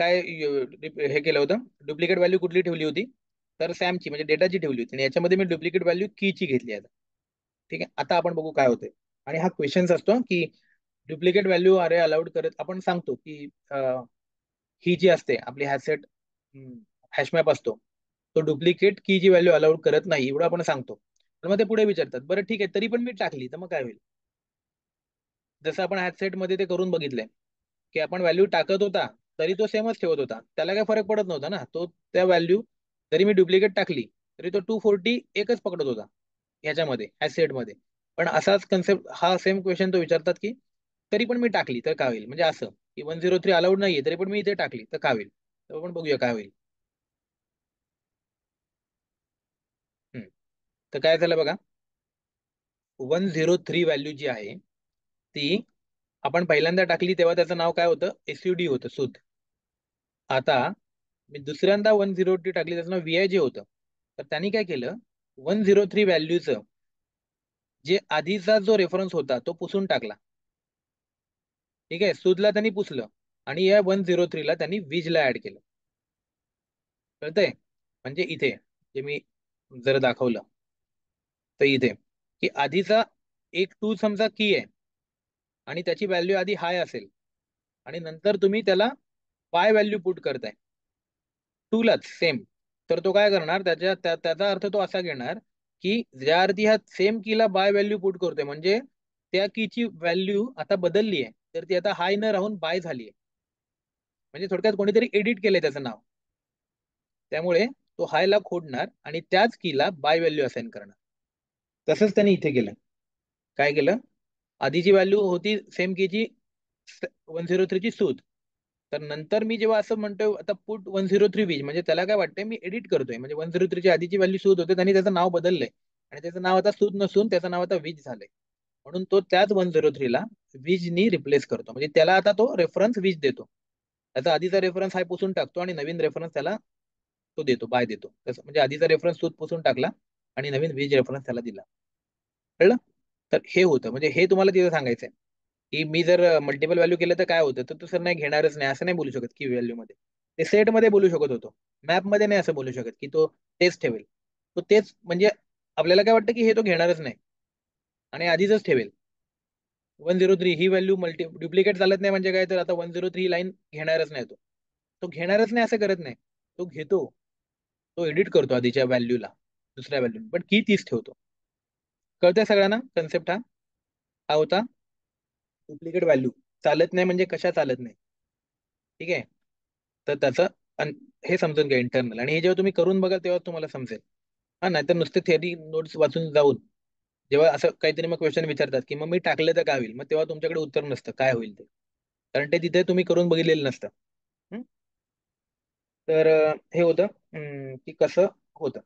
काय हे केलं होतं, डुप्लिकेट व्हॅल्यू कुठली ठेवली होती, तर सॅमची म्हणजे डेटाची ठेवली होती, आणि याच्यामध्ये मी डुप्लिकेट व्हॅल्यू कीची घेतली आहे. ठीक आहे, आता आपण बघू काय होते. आणि हा क्वेश्चन असतो की डुप्लिकेट व्हॅल्यू अरे अलाउड करत आपण सांगतो की ही जी असते आपली हॅशसेट हॅशमॅप असतो, तो डुप्लिकेट की जी व्हॅल्यू अलाउड करत नाही एवढं आपण सांगतो. तर मग ते पुढे विचारतात बरं ठीक आहे तरी पण मी टाकली तर मग काय होईल. जसं आपण हॅशसेट मध्ये ते करून बघितलंय की आपण व्हॅल्यू टाकत होता तरी तो सेमच ठेवत होता, त्याला काही फरक पडत नव्हता ना. तो त्या व्हॅल्यू जरी मी डुप्लिकेट टाकली तरी तो 240 एकच पकडत होता ह्याच्यामध्ये हॅशसेट मध्ये. पण असाच कन्सेप्ट हा सेम क्वेश्चन तो विचारतात की तरी पण मी टाकली तर काय होईल, म्हणजे असं की 103 अलाउड नाहीये तरी पण मी इथे टाकली तर काय होईल. तर आपण बघूया काय होईल. हम्म. तर काय झालं बघा, 103 व्हॅल्यू जी आहे ती आपण पहिल्यांदा टाकली तेव्हा त्याचं नाव काय होतं, एसयूडी होतं सुद. आता मी दुसऱ्यांदा 103 टाकली त्याचं नाव व्हीआय जे होतं. तर त्यांनी काय केलं, 103 व्हॅल्यूचं जे आधीचा जो रेफरन्स होता तो पुसून टाकला. ठीक आहे, सुदला त्यांनी पुसलं आणि या 103 ला त्यांनी वीजला ऍड केलं. कळतंय. म्हणजे इथे जे मी जर दाखवलं तर इथे की आधीचा एक टू समजा की आहे आणि त्याची व्हॅल्यू आधी हाय असेल आणि नंतर तुम्ही त्याला बाय व्हॅल्यू पुट करताय टूलाच सेम. तर तो काय करणार त्याचा अर्थ तो असा घेणार की ज्या अर्थी ह्या सेम कीला बाय व्हॅल्यू पुट करतोय म्हणजे त्या कीची व्हॅल्यू आता बदलली आहे, तर ती आता हाय न राहून बाय झाली आहे. म्हणजे थोडक्यात कोणीतरी एडिट केलंय त्याचं नाव. त्यामुळे तो हायला खोडणार आणि त्याच कीला बाय व्हॅल्यू असाइन करणार. तसंच त्यांनी इथे केलं. काय केलं, आधीची व्हॅल्यू होती सेम कीची 103 ची सूत. तर नंतर मी जेव्हा असं म्हणतोय आता पुट 103 बीज म्हणजे त्याला काय वाटतंय मी एडिट करतोय, म्हणजे 103 ची आधीची व्हॅल्यू सूत होते त्यांनी त्याचं नाव बदललंय आणि त्याचं नाव आता सूत नसून त्याचं नाव आता वीज झालंय. म्हणून तो त्याच 103 ला वीजनी रिप्लेस करतो, म्हणजे त्याला आता तो रेफरन्स वीज देतो. त्याचा आधीचा रेफरन्स हाय पुसून टाकतो आणि नवीन रेफरन्स त्याला तो देतो, बाय देतो. तसं म्हणजे आधीचा रेफरन्स सूत पुसून टाकला आणि नवीन वीज रेफरन्स त्याला दिला. कळलं. तर हे होतं, म्हणजे हे तुम्हाला तिथं सांगायचंय की मी जर मल्टिपल व्हॅल्यू केलं तर काय होतं, तर तू सर नाही घेणारच नाही असं नाही बोलू शकत की व्हॅल्यू मध्ये. ते सेट मध्ये बोलू शकत होतो, मॅप मध्ये नाही असं बोलू शकत की तो तेच ठेवेल. तो तेच म्हणजे आपल्याला काय वाटतं की हे तो घेणारच नाही आणि आधीच ठेवेल. 103 ही व्हॅल्यू डुप्लिकेट चालत नाही म्हणजे काय, तर आता 103 लाईन घेणारच नाही तो. तो घेणारच नाही असं करत नाही, तो घेतो. तो एडिट करतो आधीच्या व्हॅल्यूला दुसऱ्या व्हॅल्यू पण की तीच ठेवतो. कळतंय सगळ्यांना कन्सेप्ट हा. हा होता डुप्लिकेट व्हॅल्यू चालत नाही म्हणजे कशा चालत नाही. ठीक आहे. तर त्याचं हे समजून घ्या इंटरनल, आणि हे जेव्हा तुम्ही करून बघाल तेव्हा तुम्हाला समजेल. हा नाहीतर नुसते थिअरी नोट्स वाचून जाऊन जेव्हा असं काहीतरी मग क्वेश्चन विचारतात की मग मी टाकलं तर काय होईल, मग तेव्हा तुमच्याकडे उत्तर नसतं काय होईल ते, कारण ते तिथे तुम्ही करून बघितलेलं नसतं. हं? तर हे होतं की कसं होतं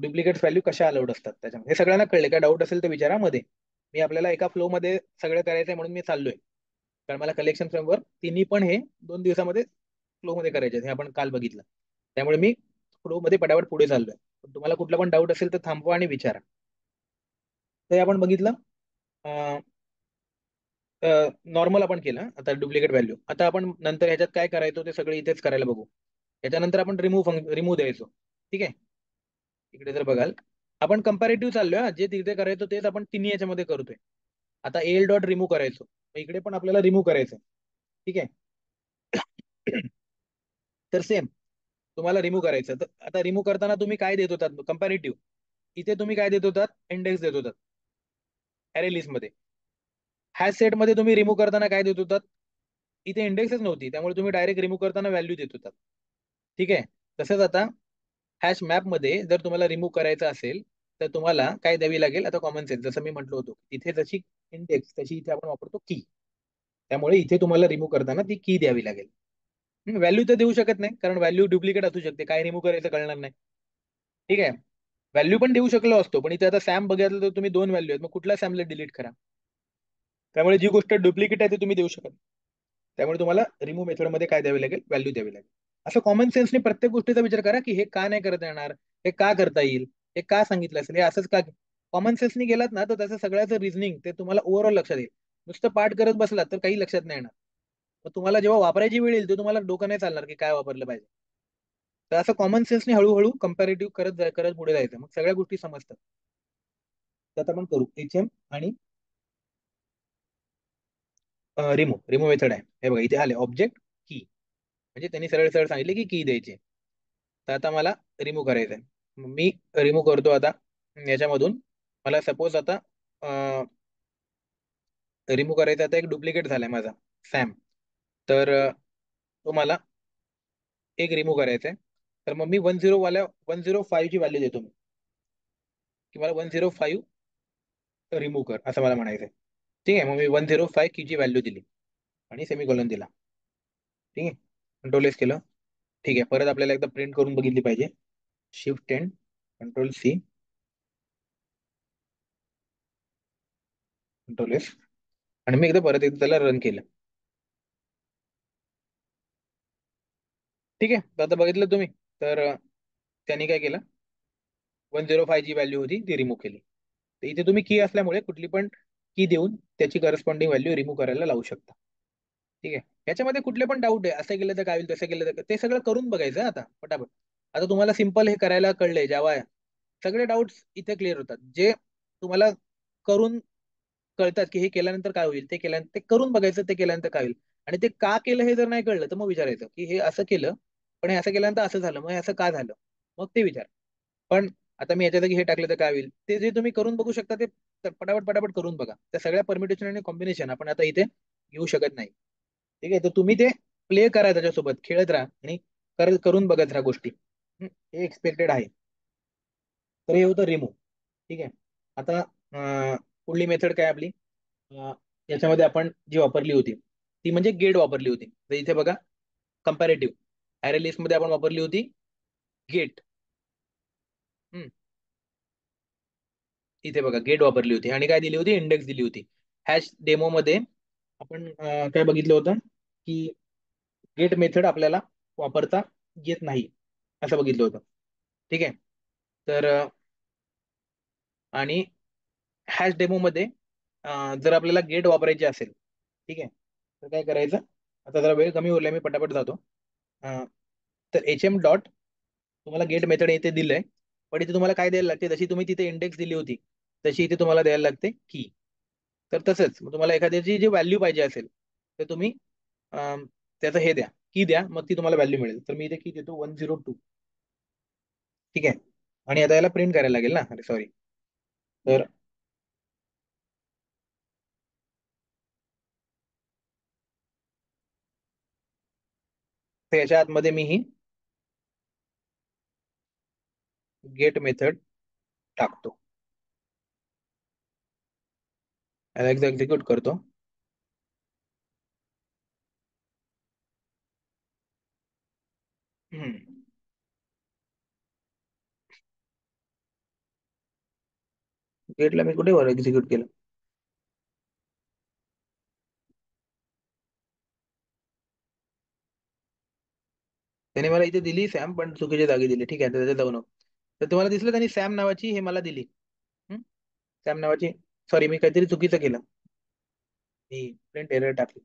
डुप्लिकेट व्हॅल्यू कशा अलाउड असतात त्याच्यामध्ये. हे सगळ्यांना कळले का, डाऊट असेल तर विचारा मध्ये. मी आपल्याला एका फ्लो मध्ये सगळं करायचंय म्हणून मी चाललोय, कारण मला कलेक्शन फ्रेमवर्क तिन्ही पण हे 2 दिवसामध्ये फ्लो मध्ये करायचे हे आपण काल बघितलं. त्यामुळे मी फ्लो मध्ये पटापट पुढे चाललोय. पण तुम्हाला कुठला पण डाऊट असेल तर थांबवा आणि विचारा. ते आपण बघितलं. नॉर्मल आपण केलं आता डुप्लिकेट व्हॅल्यू. आता आपण नंतर ह्याच्यात काय करायचो ते सगळं इथेच करायला बघू. याच्यानंतर आपण रिमूव्ह द्यायचो. ठीक आहे. इकडे जर बघाल आपण कंपॅरेटिव्ह चाललोय जे तिथे करायचो तेच आपण तिन्ही याच्यामध्ये करतोय. आता एल डॉट रिमूव्ह करायचो, मग इकडे पण आपल्याला रिमूव्ह करायचं. ठीक आहे. तर सेम तुम्हाला रिमूव्ह करायचं, तर आता रिमूव्ह करताना तुम्ही काय देत होतात कंपॅरेटिव्ह. इथे तुम्ही काय देत होतात, इंडेक्स देत होतात अरे लिस्ट मध्ये. हॅश सेट मध्ये तुम्ही रिमूव्ह करताना काय देत होतात, इथे इंडेक्सच नव्हती त्यामुळे तुम्ही डायरेक्ट रिमूव्ह करताना व्हॅल्यू देत होतात. ठीक आहे. तसंच आता हॅश मॅप मध्ये जर तुम्हाला रिमूव्ह करायचं असेल तर तुम्हाला काय द्यावी लागेल, आता कॉमन सेन्स जसं मी म्हटलं होतो इथे जशी इंडेक्स तशी इथे आपण वापरतो की. त्यामुळे इथे तुम्हाला रिमूव्ह करताना ती की द्यावी लागेल. व्हॅल्यू तर देऊ शकत नाही कारण व्हॅल्यू डुप्लिकेट असू शकते, काय रिमूव्ह करायचं कळणार नाही. ठीक आहे. व्हॅल्यू पण देऊ शकलो असतो पण इथे आता सॅम बघितलं तर तुम्ही दोन व्हॅल्यू आहेत, मग कुठल्या सॅमला डिलीट करा. त्यामुळे जी गोष्ट डुप्लिकेट आहे ती तुम्ही देऊ शकत नाही. त्यामुळे तुम्हाला रिमूव्ह मेथडमध्ये काय द्यावी लागेल, व्हॅल्यू द्यावी लागेल. असं कॉमन सेन्सने प्रत्येक गोष्टीचा विचार करा की हे का नाही करता येणार, हे का करता येईल, हे का सांगितलं असेल, हे असंच का. कॉमन सेन्सने गेलात ना तर त्याचं सगळ्याचं रिझनिंग ते तुम्हाला ओव्हरऑल लक्षात येईल. नुसतं पाठ करत बसलात तर काही लक्षात नाही येणार. मग तुम्हाला जेव्हा वापरायची वेळ येईल ते तुम्हाला डोकं नाही चालणार की काय वापरलं पाहिजे. तर असं कॉमन सेन्सने हळूहळू कंपॅरेटिव्ह करत पुढे जायचं, मग सगळ्या गोष्टी समजतात. त्यात आपण करू एच एम आणि रिमूव्ह मेथड आहे. हे बघा इथे आले ऑब्जेक्ट की, म्हणजे त्यांनी सरळ सरळ सांगितले की द्यायचे. तर आता मला रिमूव्ह करायचं आहे. मी रिमूव्ह करतो आता याच्यामधून. मला सपोज आता रिमूव्ह करायचा, आता एक डुप्लिकेट झालाय माझा सॅम. तर तो मला एक रिमूव्ह करायचा आहे. तर मग मी 105 ची व्हॅल्यू देतो मी, की मला 105 रिमूव्ह कर असं मला म्हणायचं आहे. ठीक आहे, मग मी 105 ची व्हॅल्यू दिली आणि सेमीकोलन दिला. ठीक आहे, कंट्रोल एस केलं. ठीक आहे, परत आपल्याला एकदा प्रिंट करून बघितली पाहिजे. Shift 10, control C, control S, आणि मी एकदा परत एकदा त्याला रन केलं. ठीक आहे, तर आता बघितलं तुम्ही. तर त्यांनी काय केलं, 105 जी व्हॅल्यू होती ती रिमूव्ह केली. तर इथे तुम्ही की असल्यामुळे कुठली पण की देऊन त्याची करस्पॉन्डिंग व्हॅल्यू रिमूव्ह करायला लावू शकता. ठीक आहे, याच्यामध्ये कुठले पण डाऊट आहे, असं केलं तर काय होईल, तसं केलं तर ते सगळं करून बघायचं आता पटापट. आता तुम्हाला सिम्पल हे करायला कळलंय जावा, सगळे डाऊट्स इथे क्लिअर होतात. जे तुम्हाला करून कळतात की हे केल्यानंतर काय होईल, ते केल्यानंतर ते करून बघायचं, ते केल्यानंतर काय होईल. आणि ते का केलं हे जर नाही कळलं तर मग विचारायचं की हे असं केलं, पण हे असं केल्यानंतर असं झालं, मग हे असं का झालं, मग ते विचार. पण आता मी याच्या जागी हे टाकलं तर काय होईल, ते जे तुम्ही करून बघू शकता ते पटापट पटापट करून बघा. त्या सगळ्या परमिटेशन आणि कॉम्बिनेशन आपण आता इथे घेऊ शकत नाही. ठीक आहे, तर तुम्ही ते प्ले करा, त्याच्यासोबत खेळत राहा आणि करून बघत राहा गोष्टी. हे एक्सपेक्टेड आहे. तर हे होतं रिमूव्ह. ठीक आहे, आता पुढली मेथड काय आपली, अं, याच्यामध्ये आपण जी वापरली होती ती म्हणजे गेट वापरली होती. तर इथे बघा, कंपॅरेटिव्ह अरे लिस्ट मध्ये आपण वापरली होती गेट. इथे बघा गेट वापरली होती आणि काय दिली होती, इंडेक्स दिली होती. हॅश डेमो मध्ये आपण काय बघितलं होतं की गेट मेथड आपल्याला वापरता येत नाही असं बघितलं होतं. ठीक आहे, तर आणि हॅश डेमो मध्ये जर आपल्याला गेट वापरायची असेल, ठीक आहे, तर काय करायचं. आता जरा वेळ कमी होईल, मी पटापट जातो. अं, तर HM डॉट तुम्हाला गेट मेथड इथे दिलंय, पण इथे तुम्हाला काय द्यायला लागते, जशी तुम्ही तिथे इंडेक्स दिली होती तशी इथे तुम्हाला द्यायला लागते की. तर तसंच मग तुम्हाला एखाद्याची जी व्हॅल्यू पाहिजे असेल तर तुम्ही अं, त्याचं हे द्या, की द्या, मग ती तुम्हाला व्हॅल्यू मिळेल. तर मी इथे की देतो 102. ठीक आहे, आणि आता याला प्रिंट करायला लागेल ना, अरे सॉरी. तर याच्या आतमध्ये मी ही गेट मेथड टाकतो, याला एकदा एक्झिक्यूट करतो. गेटला मी कुठे वर एक्झिक्यूट केलं. त्याने मला इथे दिली सॅम, पण चुकीच्या जागी दिली. ठीक आहे, तर त्याच्यात जाऊ नको. तर तुम्हाला दिसलं त्यांनी सॅम नावाची हे मला दिली. सॅम नावाची, सॉरी मी काहीतरी चुकीचं केलं, मी प्रिंट एरर टाकली.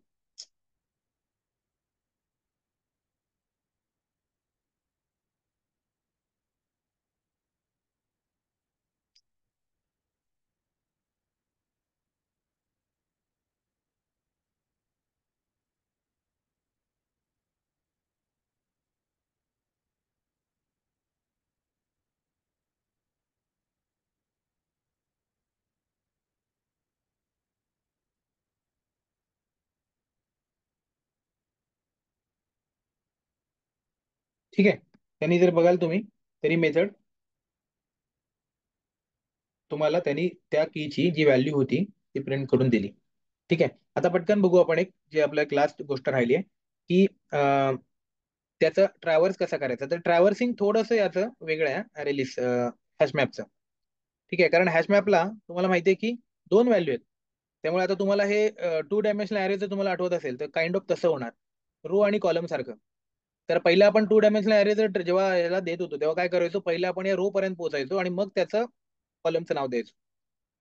ठीक आहे, त्यांनी जर बघाल तुम्ही, तरी मेथड तुम्हाला त्यांनी त्या कीची जी व्हॅल्यू होती ती प्रिंट करून दिली. ठीक आहे, आता पटकन बघू आपण एक जे आपल्या क्लास गोष्ट राहिली आहे की त्याचं ट्रॅव्हर्स कसा करायचा. तर ट्रॅव्हर्सिंग थोडंसं याचं वेगळं आहे रिलीज हॅशमॅपचं. ठीक आहे, कारण हॅशमॅपला तुम्हाला माहिती आहे की दोन व्हॅल्यू आहेत. त्यामुळे आता तुम्हाला हे 2 डायमेन्शनल अरे जर तुम्हाला आठवत असेल तर काइंड ऑफ तसं होणार, रो आणि कॉलम सारखं. तर पहिला आपण 2 डायमेन्शनल अरे जर जेव्हा याला देत होतो तेव्हा काय करायचो, पहिला आपण या रो पर्यंत पोहोचायचो आणि मग त्याचं कॉलमचं नाव द्यायचो.